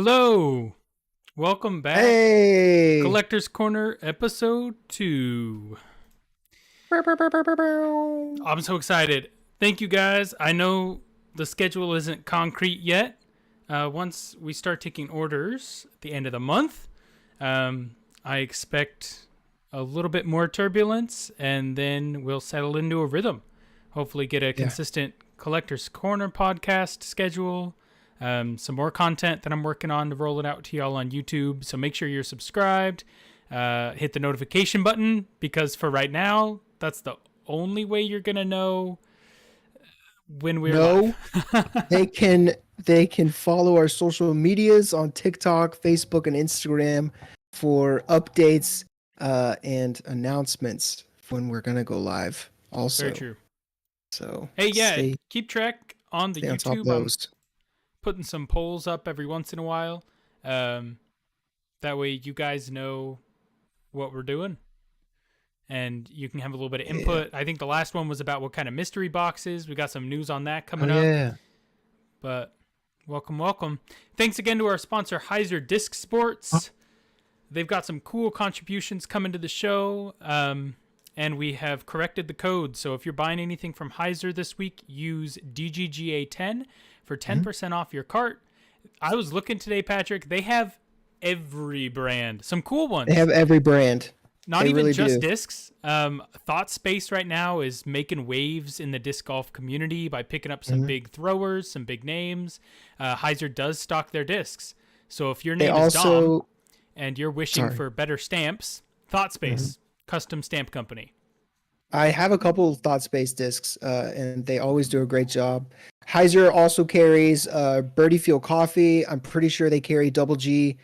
Hello, welcome back. Hey! Collector's Corner episode 2. I'm so excited. Thank you guys. I know the schedule isn't concrete yet. Once we start taking orders at the end of the month, I expect a little bit more turbulence and then we'll settle into a rhythm. Hopefully, get a Yeah. consistent Collector's Corner podcast schedule. Some more content that I'm working on to roll it out to y'all on YouTube. So make sure you're subscribed. Hit the notification button because for right now, that's the only way you're gonna know when we're No, live. they can follow our social medias on TikTok, Facebook, and Instagram for updates and announcements when we're gonna go live. Very Also, true. so Hey, yeah, stay keep track on the stay on top of YouTube. I'm those. putting some polls up every once in a while. Um, that way you guys know what we're doing. And you can have a little bit of Yeah. input. I think the last one was about what kind of mystery boxes. We got some news on that Oh coming up. yeah. But welcome. Thanks again to our sponsor, Heiser Disc Sports. They've got some cool contributions coming to the show. And we have corrected the code. So if you're buying anything from Heiser this week, use DGGA10 for 10% off your cart. I was looking today, Patrick. They have every brand. Some cool They ones. have every brand. Not They even really just do. discs. Thought Space right now is making waves in the disc golf community by picking up some big throwers, some big names. Heiser does stock their discs. So if your They name is Dom also and you're wishing sorry. for better stamps, Thought Space, custom stamp company. I have a couple of Thought Space discs, and they always do a great job. Heiser also carries Birdie Field Coffee. I'm pretty sure they carry Double G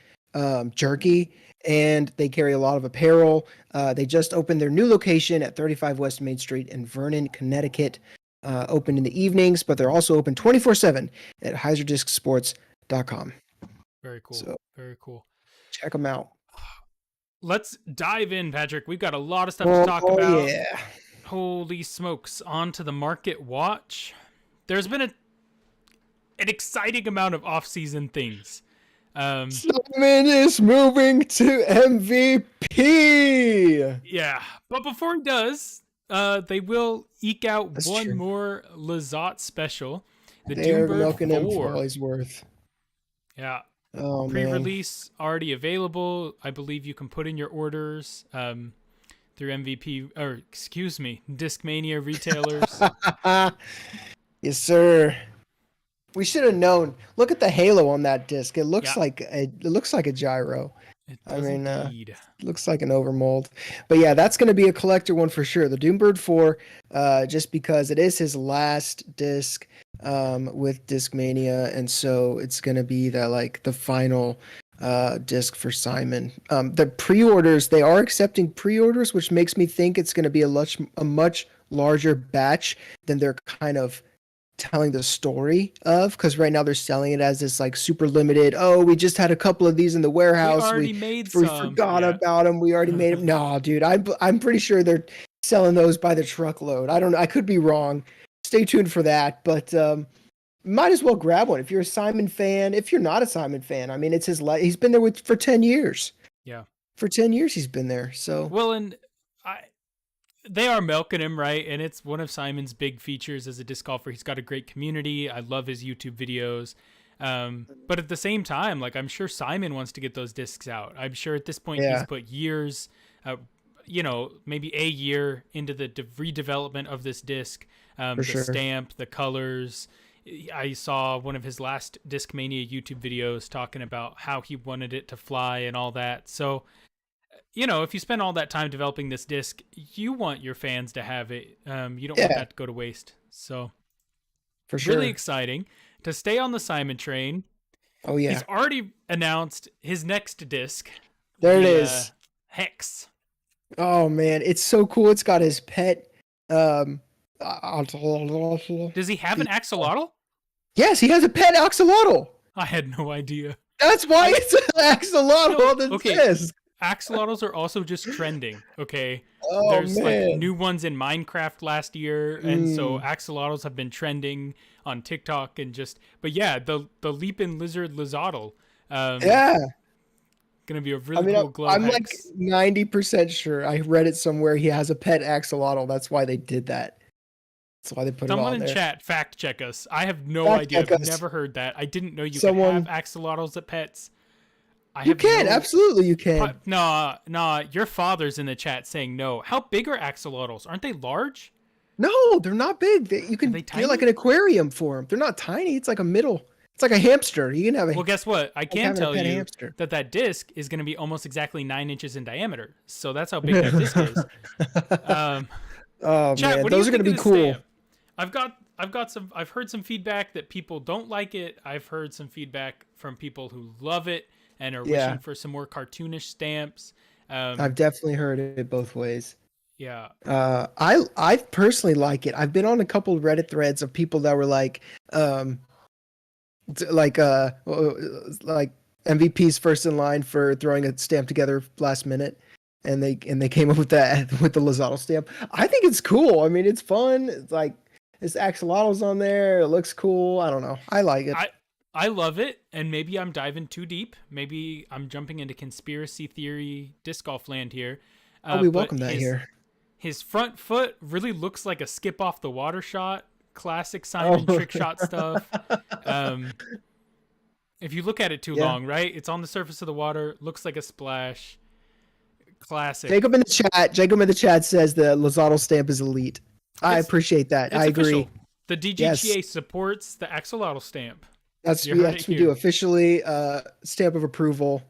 jerky, and they carry a lot of apparel. They just opened their new location at 35 West Main Street in Vernon, Connecticut. Open in the evenings, but they're also open 24/7 at HeiserDiscSports.com. Very cool. So Very cool. check them out. Let's dive in, Patrick. We've got a lot of stuff to talk Oh about. yeah. Holy smokes. On to the market watch. There's been an exciting amount of off-season things. Simon is moving to MVP. Yeah, but before he does, they will eke out That's one true. more Lazat special. The They're Doombird milking him for 4. all he's worth. Yeah, Oh man. pre-release already available. I believe you can put in your orders through MVP, or excuse me, Discmania retailers. Yes, sir. We should have known. Look at the halo on that disc. It looks Yeah. like a gyro. It I does mean, indeed. looks like an overmold. But yeah, that's going to be a collector one for sure. The Doombird 4, just because it is his last disc with Discmania, and so it's going to be the final disc for Simon. The pre-orders, they are accepting pre-orders, which makes me think it's going to be a much larger batch than they're kind of telling the story of, because right now they're selling it as this like super limited. Oh, we just had a couple of these in the We warehouse. already made We some. forgot Yeah. about them. We already made them. No, dude, I'm pretty sure they're selling those by the truckload. I don't know. I could be wrong. Stay tuned for that. But might as well grab one if you're a Simon fan. If you're not a Simon fan, I mean, it's his life. He's been there for 10 years. Yeah. For 10 years, he's been there. So Well, and they are milking him, right? And it's one of Simon's big features as a disc golfer. He's got a great community. I love his YouTube videos. But at the same time, like, I'm sure Simon wants to get those discs out. I'm sure at this point Yeah. he's put years, maybe a year into the redevelopment of this disc. The sure. stamp, the colors. I saw one of his last Discmania YouTube videos talking about how he wanted it to fly and all that. So, if you spend all that time developing this disc, you want your fans to have it. You don't want Yeah. that to go to waste. So, for sure. really exciting to stay on the Simon train. Oh yeah. He's already announced his next disc. There it the, is. Hex. Oh man, it's so cool. It's got his pet. Does he have an axolotl? Yes, he has a pet axolotl. I had no idea. That's why it's an axolotl on the Okay. disc. Axolotls are also just trending, okay? Oh There's like man. new ones in Minecraft last year, and so axolotls have been trending on TikTok and just. But yeah, the leaping lizard Lazatl Um, Yeah. gonna be a I really mean, cool glow I'm like hex. 90% sure. I read it somewhere. He has a pet axolotl. That's why they did that. That's why they put it Someone on in there. chat fact check us. I have no Fact idea. check I've us. never heard that. I didn't know you could have Someone, axolotls at pets. I you have can. no. Absolutely, you can. Nah, nah. Your father's in the chat saying no. How big are axolotls? Aren't they large? No, they're not big. You Are can they get like tiny? an aquarium for them. They're not tiny. It's like a middle. It's like a hamster. You can have Well, guess what? I like can having a tell pet you hamster. that disc is going to be almost exactly 9 inches in diameter. So that's how big that disc is. Um, Oh Chat, man, what do you those are think gonna of be this cool. stamp? I've heard some feedback that people don't like it. I've heard some feedback from people who love it and are Yeah, wishing for some more cartoonish stamps. Um, I've definitely heard it both ways. yeah, I personally like it. I've been on a couple Reddit threads of people that were um, like like MVP's first in line for throwing a stamp together last minute, and they came up with that with the Lozado stamp. I think it's cool. I mean, it's fun. It's like it's axolotls on there. It looks cool. I don't know. I like it. I I love it, and maybe I'm diving too deep. Maybe I'm jumping into conspiracy theory disc golf land here. Oh, we But welcome that here. his front foot really looks like a skip off the water shot, classic Simon Oh, trick shot stuff. Um, if you look at it too yeah. long, right? It's on the surface of the water, looks like a splash. Classic. Jacob in the chat. Jacob in the chat says the Lozado stamp is elite. I It's appreciate that. I it's agree. official. The Yes, DGTA supports the axolotl stamp. that's You heard it yes we do here. officially. Stamp of approval.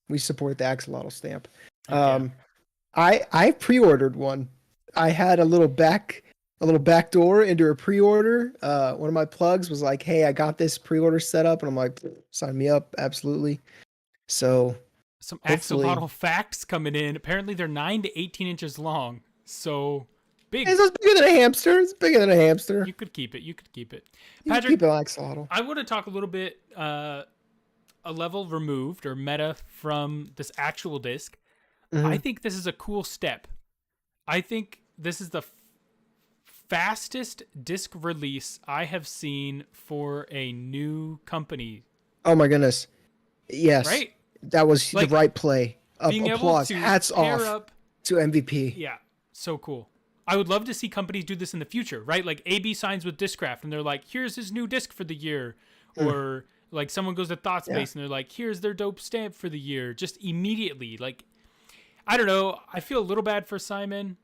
We support the axolotl stamp. Heck yeah. Um, I pre-ordered one. I had a little back door into a pre-order. One of my plugs was like, "Hey, I got this pre-order set up," and I'm like, "Sign me up, absolutely." So Some hopefully, axolotl facts coming in. Apparently they're 9 to 18 inches long. So big. it's bigger than a hamster. It's bigger than a hamster. You could keep it. You could keep it. You can Patrick, keep an axolotl. I want to talk a little bit a level removed or meta from this actual disc. I Hmm. think this is a cool step. I think this is the fastest disc release I have seen for a new company, Oh my goodness. Yes, right? that was the Like right play. being able Applause. to Hats pair off up. to MVP. Yeah, so cool. I would love to see companies do this in the future, right? Like AB signs with Discraft and they're like, here's his new disc for the year. Mm, Or like someone goes to yeah. ThoughtSpace and they're like, here's their dope stamp for the year. Just immediately. Like, I don't know. I feel a little bad for Simon.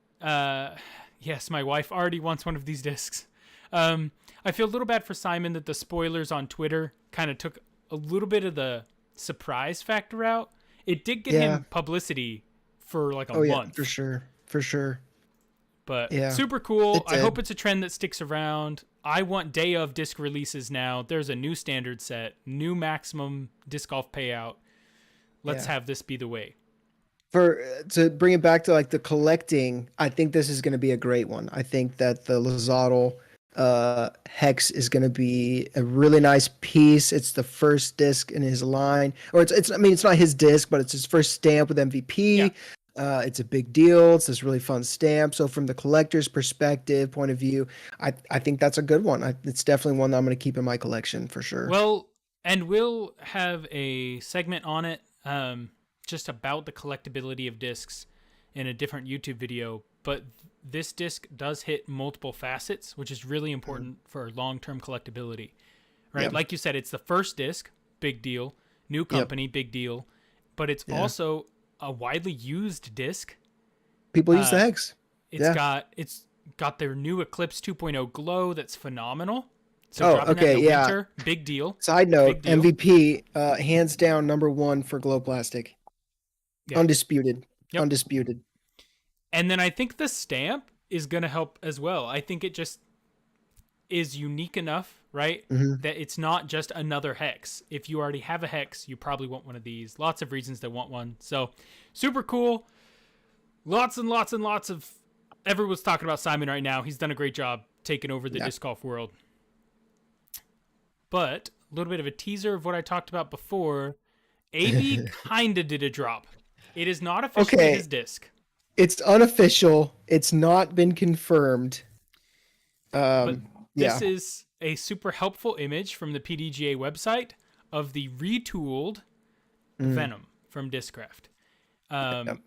Yes, my wife already wants one of these discs. I feel a little bad for Simon that the spoilers on Twitter kind of took a little bit of the surprise factor out. It did get Yeah. him publicity for like a Oh yeah, for month, sure. For sure. but Yeah. super cool. It I hope did. it's a trend that sticks around. I want day of disc releases now. There's a new standard set, new maximum disc golf payout. Let's Yeah. have this be the way. For to bring it back to like the collecting, I think this is going to be a great one. I think that the Lozado hex is going to be a really nice piece. It's the first disc in his line, or it's I mean it's not his disc, but it's his first stamp with Yeah. MVP. It's a big deal. It's this really fun stamp. So from the collector's perspective, point of view, I think that's a good one. It's definitely one that I'm going to keep in my collection for sure. Well, and we'll have a segment on it just about the collectability of discs in a different YouTube video. But this disc does hit multiple facets, which is really Mhm. important for long-term collectability, right? Yep. Like you said, it's the first disc, big deal. New Yep. company, big deal. But it's Yeah. also a widely used disc. People use the Uh, hex. it's Yeah. got it's got their new Eclipse 2.0 glow that's phenomenal. So Oh, dropping that in okay. the Yeah. winter, big deal, Side note, big deal. MVP, hands down number one for glow plastic. Yeah. Undisputed. Yep. Undisputed. And then I think the stamp is going to help as well. I think it just is unique enough, right? Hmm. That it's not just another hex. If you already have a hex, you probably want one of these. Lots of reasons to want one. So super cool. Lots and lots and lots of everyone's talking about Simon right now. He's done a great job taking over the Yeah. disc golf world. But a little bit of a teaser of what I talked about before. AB kinda did a drop. It is not officially Okay. his disc. It's unofficial. It's not been confirmed. But Yeah. this is a super helpful image from the PDGA website of the retooled Mm. Venom from Discraft. Yep.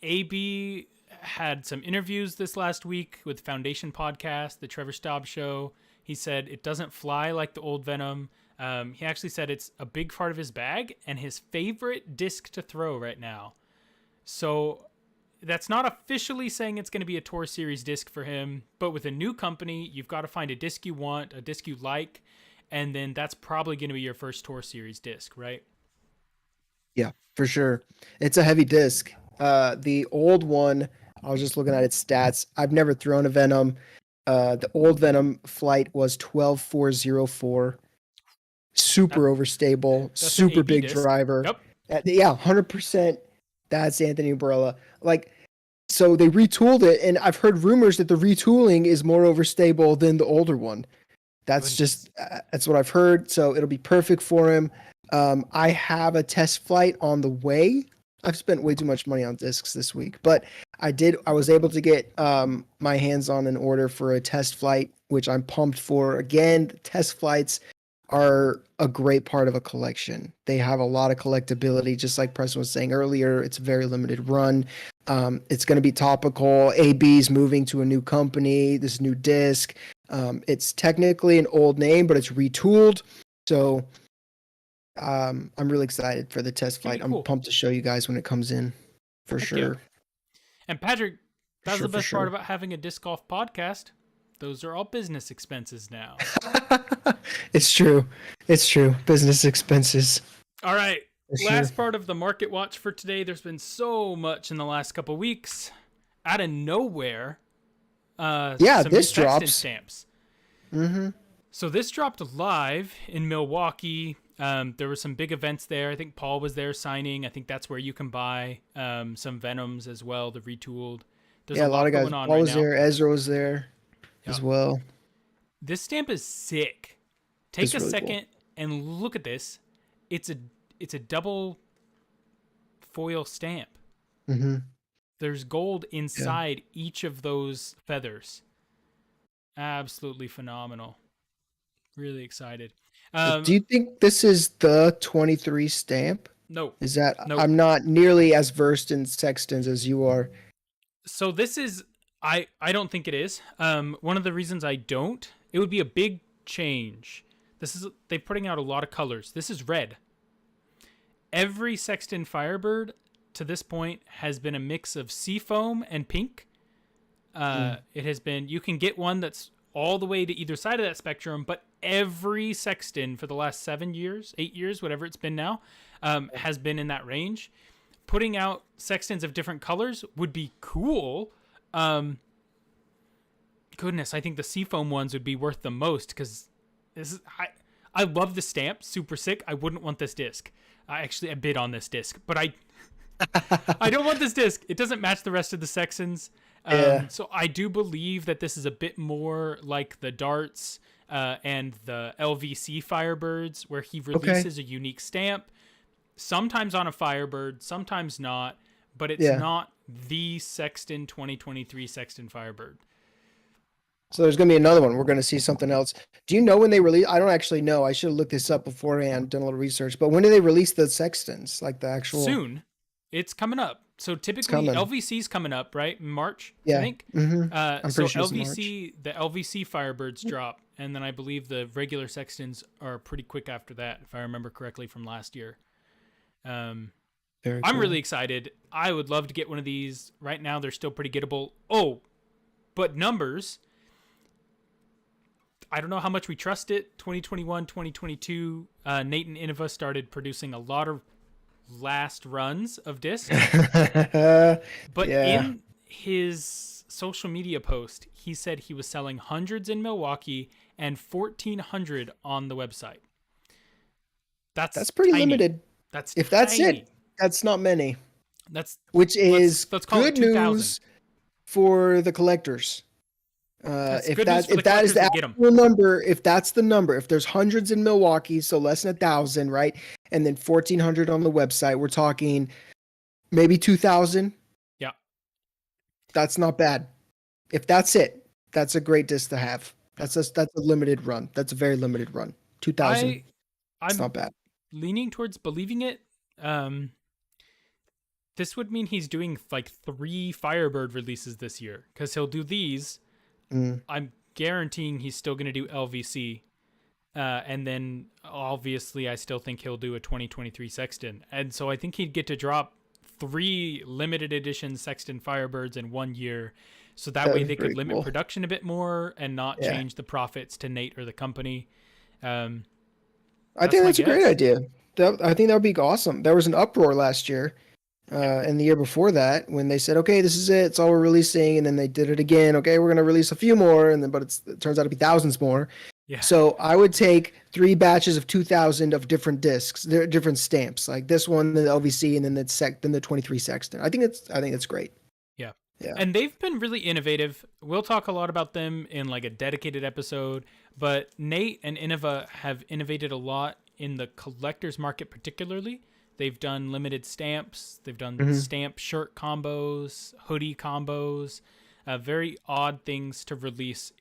AB had some interviews this last week with Foundation Podcast, the Trevor Staub Show. He said it doesn't fly like the old Venom. He actually said it's a big part of his bag and his favorite disc to throw right now. So that's not officially saying it's going to be a Tour Series disc for him, but with a new company, you've got to find a disc you want, a disc you like, and then that's probably going to be your first Tour Series disc, right? Yeah, for sure. It's a heavy disc. The old one, I was just looking at its stats. I've never thrown a Venom. The old Venom flight was 12404. That, Super overstable, that's an super AB big disc. driver. Yep. Yeah, 100%. That's Anthony Barella. Like, so they retooled it, and I've heard rumors that the retooling is more overstable than the older one. That's Goodness. just that's what I've heard. So it'll be perfect for him. I have a test flight on the way. I've spent way too much money on discs this week, but I was able to get my hands on an order for a test flight, which I'm pumped for. Again, test flights are a great part of a collection. They have a lot of collectability, just like Preston was saying earlier. It's a very limited run. It's going to be topical. AB's moving to a new company, this new disc. It's technically an old name, but it's retooled. So I'm really excited for the test flight. I'm Cool. pumped to show you guys when it comes in, for Heck sure. Yeah. And Patrick, that's the best sure. part about having a disc golf podcast. Those are all business expenses now. It's true. It's true. Business expenses. All right. For Last sure. part of the market watch for today. There's been so much in the last couple weeks. Out of nowhere. Yeah, some this new Sexton drops. Stamps. Mm-hmm. So this dropped live in Milwaukee. There were some big events there. I think Paul was there signing. I think that's where you can buy some Venoms as well, the retooled. There's Yeah, a lot of guys. going on Paul right was now. there. Ezra was there as well. This stamp is sick. Take a really second and look at this. It's a double foil stamp. Mm-hmm. There's gold inside each of those feathers. Absolutely phenomenal. Really excited. Do you think this is the 23 stamp? No. Is that No. I'm not nearly as versed in Sextons as you are. So this is I don't think it is. One of the reasons I don't, it would be a big change. They're putting out a lot of colors. This is red. Every Sexton Firebird to this point has been a mix of seafoam and pink. It has been, you can get one that's all the way to either side of that spectrum, but every Sexton for the last 7 years, 8 years, whatever it's been now, has been in that range. Putting out Sextons of different colors would be cool. Goodness, I think the seafoam ones would be worth the most because I love the stamp, super sick. I wouldn't want this disc. I bid on this disc, but I don't want this disc. It doesn't match the rest of the Sextons. So I do believe that this is a bit more like the darts and the LVC Firebirds, where he releases a unique stamp, sometimes on a Firebird, sometimes not, but it's not the Sexton 2023 Sexton Firebird. So there's going to be another one. We're going to see something else. Do you know when they release? I don't actually know. I should have looked this up beforehand, done a little research. But when do they release the Sextons? Like the actual... Soon. It's coming up. So typically LVC's coming up, right? In March, I think. Mm-hmm. I'm pretty sure LVC, the LVC Firebirds drop. And then I believe the regular Sextons are pretty quick after that, if I remember correctly from last year. I'm really excited. I would love to get one of these. Right now, they're still pretty gettable. Oh, but numbers... I don't know how much we trust it. 2021, 2022, Nate and Innova started producing a lot of last runs of discs. But in his social media post, he said he was selling hundreds in Milwaukee and 1,400 on the website. That's pretty tiny. Limited. If that's tiny. it, that's not many. Which is let's good news for the collectors. If that is the actual number, if that's the number, if there's hundreds in Milwaukee, so less than 1,000, right? And then 1,400 on the website, we're talking maybe 2,000. Yeah. That's not bad. If that's it, that's a great disc to have. That's a limited run. That's a very limited run. 2,000. It's not bad. Leaning towards believing it. Um, this would mean he's doing like 3 Firebird releases this year because he'll do these. Mm. I'm guaranteeing he's still going to do LVC. And then obviously, I still think he'll do a 2023 Sexton. And so I think he'd get to drop 3 limited edition Sexton Firebirds in 1 year. So that That way was they could pretty limit cool. production a bit more and not Yeah. change the profits to Nate or the company. Um, I that's think my that's a great guess. idea. I think that would be awesome. There was an uproar last year, and the year before that when they said, "Okay, this is it. It's all we're releasing," and then they did it again. Okay, we're going to release a few more, and then it turns out to be thousands more. Yeah. So I would take 3 batches of 2,000 of different discs, different stamps, like this one, the LVC, and then the 23 Sexton. I think it's great. Yeah. Yeah. And they've been really innovative. We'll talk a lot about them in like a dedicated episode, but Nate and Innova have innovated a lot in the collector's market particularly. They've done limited stamps, they've done Hmm. stamp shirt combos, hoodie combos, very odd things to release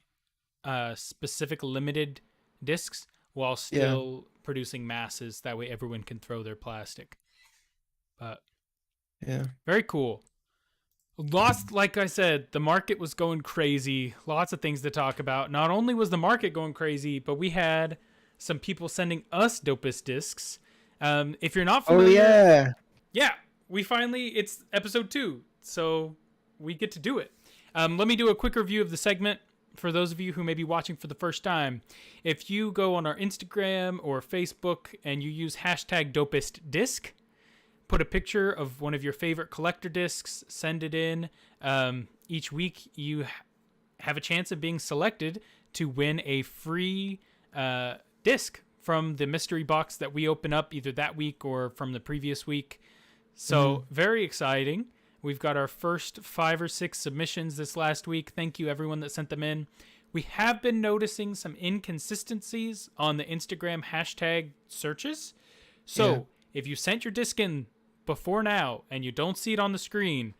specific limited discs while Yeah. still producing masses. That way everyone can throw their plastic. But Yeah. very cool. Lost, like I said, the market was going crazy. Lots of things to talk about. Not only was the market going crazy, but we had some people sending us dopest discs. If you're not Oh familiar, yeah. yeah, it's episode 2, so we get to do it. Let me do a quick review of the segment for those of you who may be watching for the first time. If you go on our Instagram or Facebook and you use hashtag dopest disc, put a picture of one of your favorite collector discs, send it in. Each week, you have a chance of being selected to win a free disc from the mystery box that we open up either that week or from the previous week. So, very exciting. We've got our first 5 or 6 submissions this last week. Thank you, everyone that sent them in. We have been noticing some inconsistencies on the Instagram hashtag searches. So, if you sent your disc in before now and you don't see it on the screen,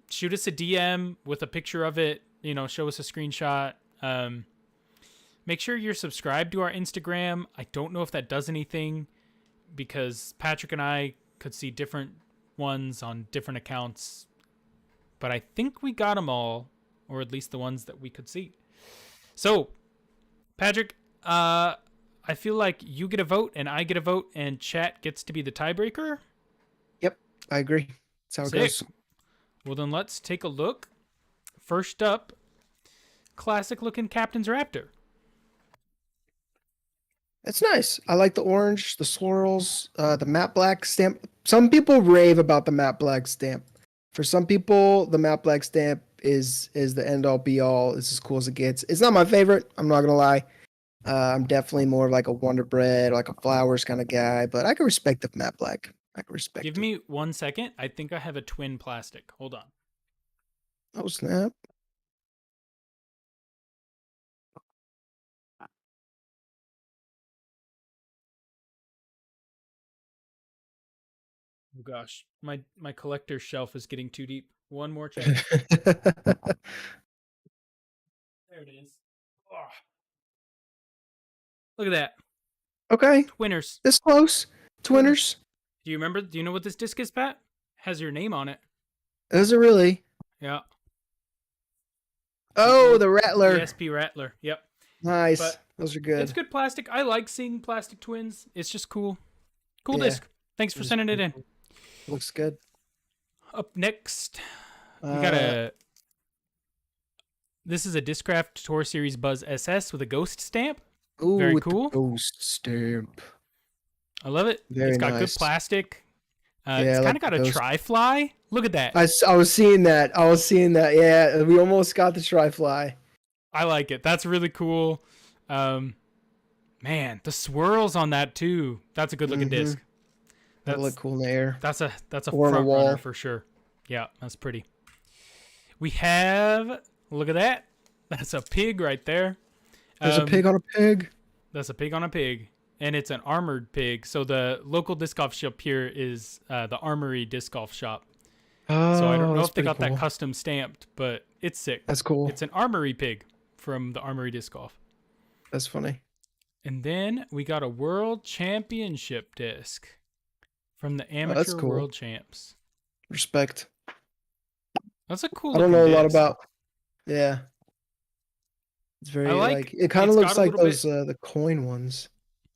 shoot us a DM with a picture of it. Show us a screenshot. Make sure you're subscribed to our Instagram. I don't know if that does anything because Patrick and I could see different ones on different accounts, but I think we got them all, or at least the ones that we could see. So, Patrick, I feel like you get a vote and I get a vote and chat gets to be the tiebreaker. Yep. I agree. That's how it Sick. goes. Well, then let's take a look. First up, classic looking Captain's Raptor. It's nice. I like the orange, the swirls, the matte black stamp. Some people rave about the matte black stamp. For some people, the matte black stamp is the end all be all. It's as cool as it gets. It's not my favorite. I'm not gonna lie. I'm definitely more of like a Wonder Bread, like a flowers kind of guy. But I can respect the matte black. I can respect Give it. me 1 second. I think I have a twin plastic. Hold on. Oh snap! Oh gosh, my collector's shelf is getting too deep. One more check. There it is. Oh, look at that. Okay, Twinners. this close. Twinners. Twinners. Do you remember? Do you know what this disc is, Pat? Has your name on it. Is it really? Yeah. Oh, the Rattler. ESP Rattler. Yep. Nice. But Those are it's good. good plastic. I like seeing plastic twins. It's just cool. Cool Yeah. disc. Thanks for sending it in. Looks good. Up next, we got a. This is a Discraft Tour Series Buzz SS with a ghost stamp. Ooh, Very with the cool. ghost stamp. I love it. Very It's got good nice. plastic. Yeah, It's I kind like of got the a ghost. tri-fly. Look at that. I was seeing that. I was seeing that. Yeah, we almost got the tri-fly. I like it. That's really cool. Man, the swirls on that too. That's a good looking disc. That look cool in the air. That's a Or on a front wall. runner for sure. Yeah, that's pretty. We have, look at that. That's a pig right there. There's a pig on a pig. That's a pig on a pig, and it's an armored pig. So the local disc golf shop here is the Armory Disc Golf Shop. Oh, So I don't know that's if they pretty got cool. that custom stamped, but it's sick. That's cool. It's an Armory pig from the Armory Disc Golf. That's funny. And then we got a World Championship disc from the Oh, that's Amateur cool. World Champs. Respect. That's a cool I don't looking know a lot disc. about. Yeah, it's I very like like it. Kind of it's got looks a like little bit. those the coin ones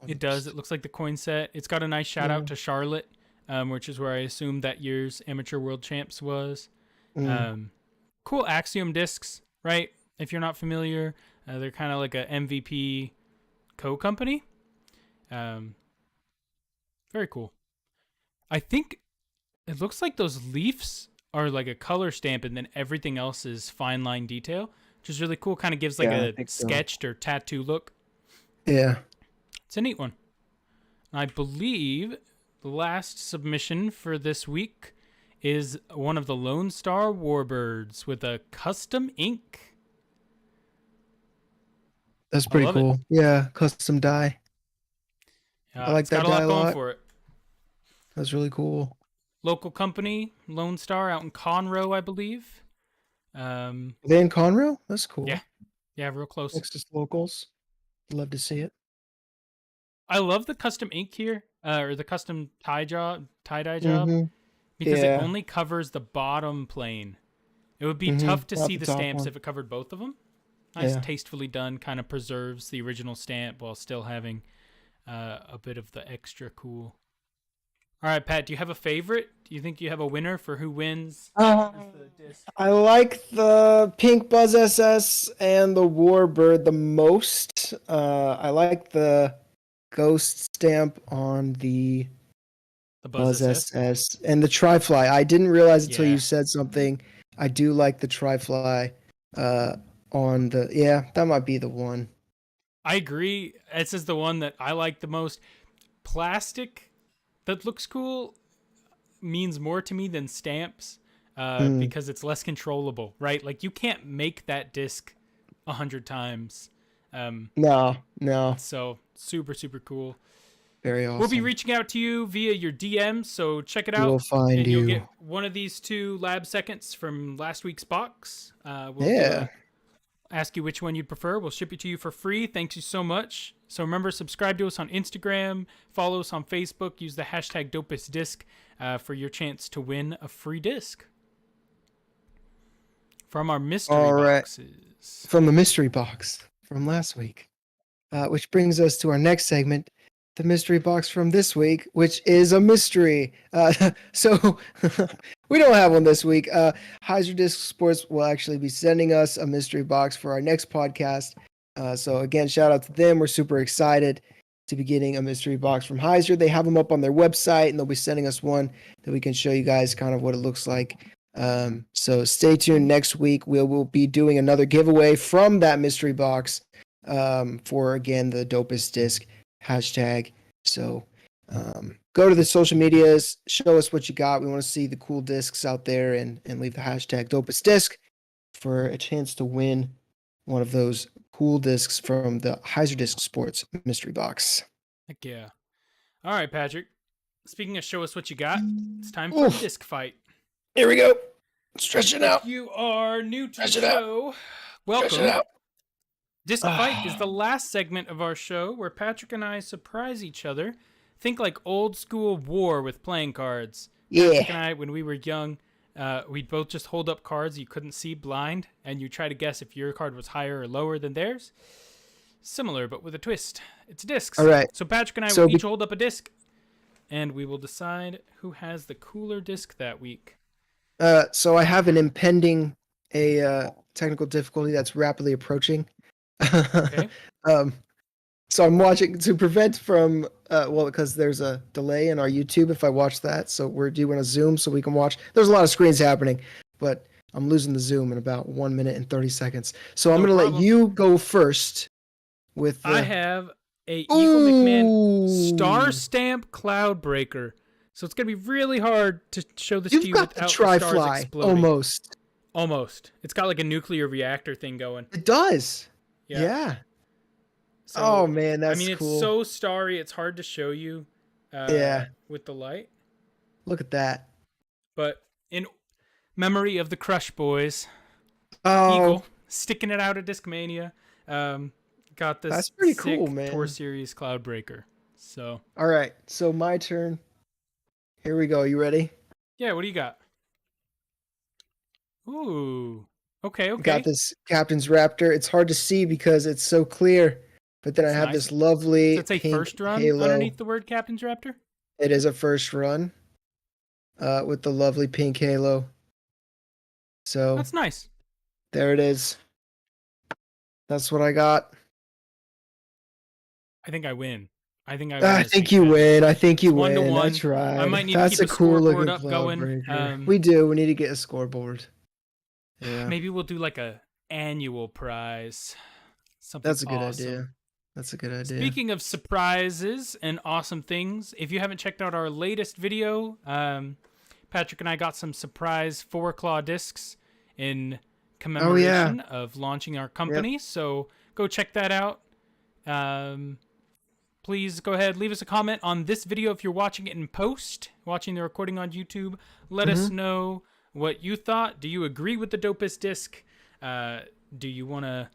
It does. It almost. looks like the coin set. It's got a nice shout Yeah. out to Charlotte, which is where I assume that year's Amateur World Champs was. Mm. Um, cool Axiom discs, right? If you're not familiar, they're kind of like a MVP co-company. Um, very cool. I think it looks like those leaves are like a color stamp, and then everything else is fine line detail, which is really cool. Kind of gives like Yeah, I a think so. sketched or tattoo look. Yeah. It's a neat one. I believe the last submission for this week is one of the Lone Star Warbirds with a custom ink. That's I pretty love it. cool. Yeah, custom die. I like It's got that a die lot a going lot. for it. That's really cool. Local company, Lone Star, out in Conroe, I believe. Are they in Conroe? That's Yeah, cool. yeah, real close. Texas locals. Love to see it. I love the custom ink here, or the custom tie dye job, Mm-hmm. because it Yeah. only covers the bottom plane. It would be Mm-hmm. tough to Not see the the top stamps one. if it covered both of them. Nice, Yeah. tastefully done, kind of preserves the original stamp while still having a bit of the extra cool. All right, Pat, do you have a favorite? Do you think you have a winner for who wins? As the disc? I like the Pink Buzz SS and the Warbird the most. I like the Ghost stamp on the The Buzz Buzz SS? SS and the Tri-Fly. I didn't realize until you Yeah, said something. I do like the Tri-Fly uh, on the. Yeah, that might be the one. I agree. This is the one that I like the most. Plastic that looks cool means more to me than stamps, Mm, because it's less controllable, right? Like you can't make that disc 100 times. no, no. So super, super cool. Very We'll be awesome. reaching out to you via your DM, so check it We will out, find and you'll you. get one of these two lab seconds from last week's box. We'll do Yeah. a ask you which one you'd prefer. We'll ship it to you for free. Thank you so much. So remember, subscribe to us on Instagram, follow us on Facebook, use the hashtag #DopestDisc for your chance to win a free disc from our mystery All right. boxes. From the mystery box from last week. Which brings us to our next segment, the mystery box from this week, which is a mystery. So we don't have one this week. Heiser Disc Sports will actually be sending us a mystery box for our next podcast. So again, shout out to them. We're super excited to be getting a mystery box from Heiser. They have them up on their website, and they'll be sending us one that we can show you guys kind of what it looks like. So stay tuned next week. We'll be doing another giveaway from that mystery box for again the dopest disc hashtag. So go to the social medias, show us what you got. We want to see the cool discs out there, and leave the hashtag dopest disc for a chance to win one of those cool discs from the Heiser Disc Sports mystery box. Heck yeah. All right, Patrick. Speaking of show us what you got, it's time for Oof, disc fight. here we go. Stretch it If out. you are new to the Stretch it out. show, Stretch it welcome. out. Disc Fight is the last segment of our show where Patrick and I surprise each other. Think like old school war with playing cards. Patrick and Yeah. I, when we were young, we'd both just hold up cards you couldn't see blind, and you try to guess if your card was higher or lower than theirs. Similar, but with a twist. It's discs. All right. So Patrick and I So will each hold up a disc, and we will decide who has the cooler disc that week. So I have an impending technical difficulty that's rapidly approaching. Okay? um, so I'm watching to prevent from well, because there's a delay in our YouTube if I watch that. So we're doing a Zoom so we can watch. There's a lot of screens happening, but I'm losing the Zoom in about 1 minute and 30 seconds. So I'm No gonna let problem. you go first with I the. have a Eagle McMahon Star Ooh, Stamp Cloudbreaker. So it's going to be really hard to show this to you've you got the without the stars Tri-Fly exploding. almost. Almost. It's got like a nuclear reactor thing going. It does. Yeah. Yeah. So, Oh man, I that's mean, it's cool. so starry, it's hard to show you Yeah. with the light. Look at that. But in memory of the Crush Boys, Oh, Eagle, sticking it out at Discmania, got this that's pretty sick cool, man. Tour Series Cloudbreaker. So, All right, so my turn. Here we go. You ready? Yeah, what do you got? Ooh. Okay, I got okay. this Captain's Raptor. It's hard to see because it's so clear, but then I That's have nice. this Does lovely that say pink first run halo. underneath the word Captain's Raptor? It is a first run with the lovely pink halo. So That's nice. there it is. That's what I got. I think I win. I think I win I this think you weekend. win. I think It's you 1 to win. I 1. I tried. might need to That's keep a a cool scoreboard looking up cloud going. breaker. We do. We need to get a scoreboard. Yeah, Maybe we'll do like a annual prize. Something that's a good awesome. idea. That's a good idea. Speaking of surprises and awesome things, if you haven't checked out our latest video, Patrick and I got some surprise 4-claw discs in Oh yeah. commemoration of launching our Yep. company. So go check that out. Please go ahead, leave us a comment on this video if you're watching it in post, watching the recording on YouTube. Let us Mm-hmm. know what you thought. Do you agree with the dopest disc? Do you want to?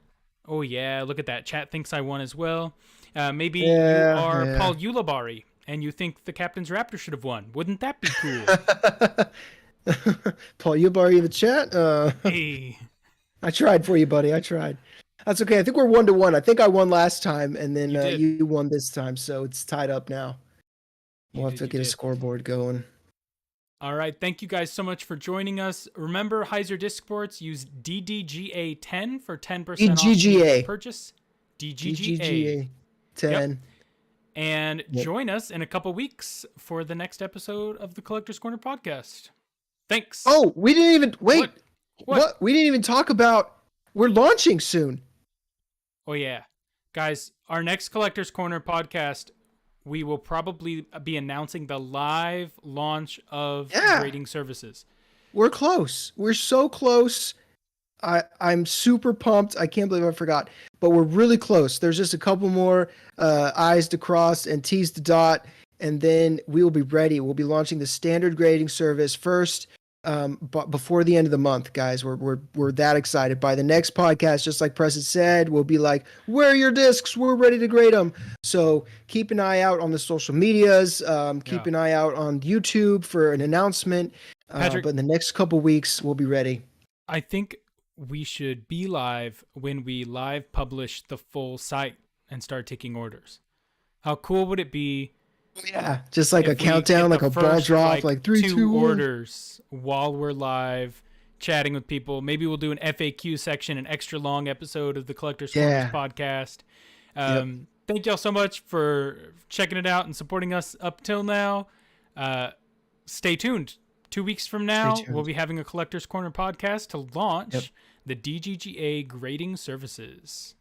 Oh yeah, look at that. Chat thinks I won as well. Maybe you Yeah. are Yeah. Paul Ulabari and you think the Captain's Raptor should have won. Wouldn't that be cool? Paul, you in the chat? Hey, I tried for you, buddy. I tried. That's okay. I think we're 1-1. I think I won last time, and then you did. you won this time, so it's tied up now. You We'll have did. to You get a did. scoreboard going. All right. Thank you guys so much for joining us. Remember, Heiser Disc Sports, use DDGA10 for 10% off any of your DGGA. purchase. DGGA. DGGA Yep. 10. And Yep. join us in a couple weeks for the next episode of the Collector's Corner podcast. Thanks. Oh, we didn't even wait. What? We didn't even talk about we're launching soon. Oh, yeah. Guys, our next Collector's Corner podcast, we will probably be announcing the live launch of Yeah. grading services. We're close. We're so close. I'm super pumped. I can't believe I forgot. But we're really close. There's just a couple more I's to cross and T's to dot, and then we will be ready. We'll be launching the standard grading service first, but before the end of the month, guys. We're that excited. By the next podcast, just like Preston said, we'll be like, "Where are your discs? We're ready to grade them." So keep an eye out on the social medias. Keep an eye out on YouTube for an announcement. Patrick, But in the next couple weeks, we'll be ready. I think we should be live when we live publish the full site and start taking orders. How cool would it be? Yeah, just like a if we countdown, get like the a ball first, drop, like 3, two 2, 1. orders while we're live chatting with people? Maybe we'll do an FAQ section, an extra long episode of the Collector's Corners podcast. Thank y'all so much for checking it out and supporting us up till now. Stay tuned. 2 weeks from now, we'll be having a Collector's Corner podcast to launch the DGGA grading services.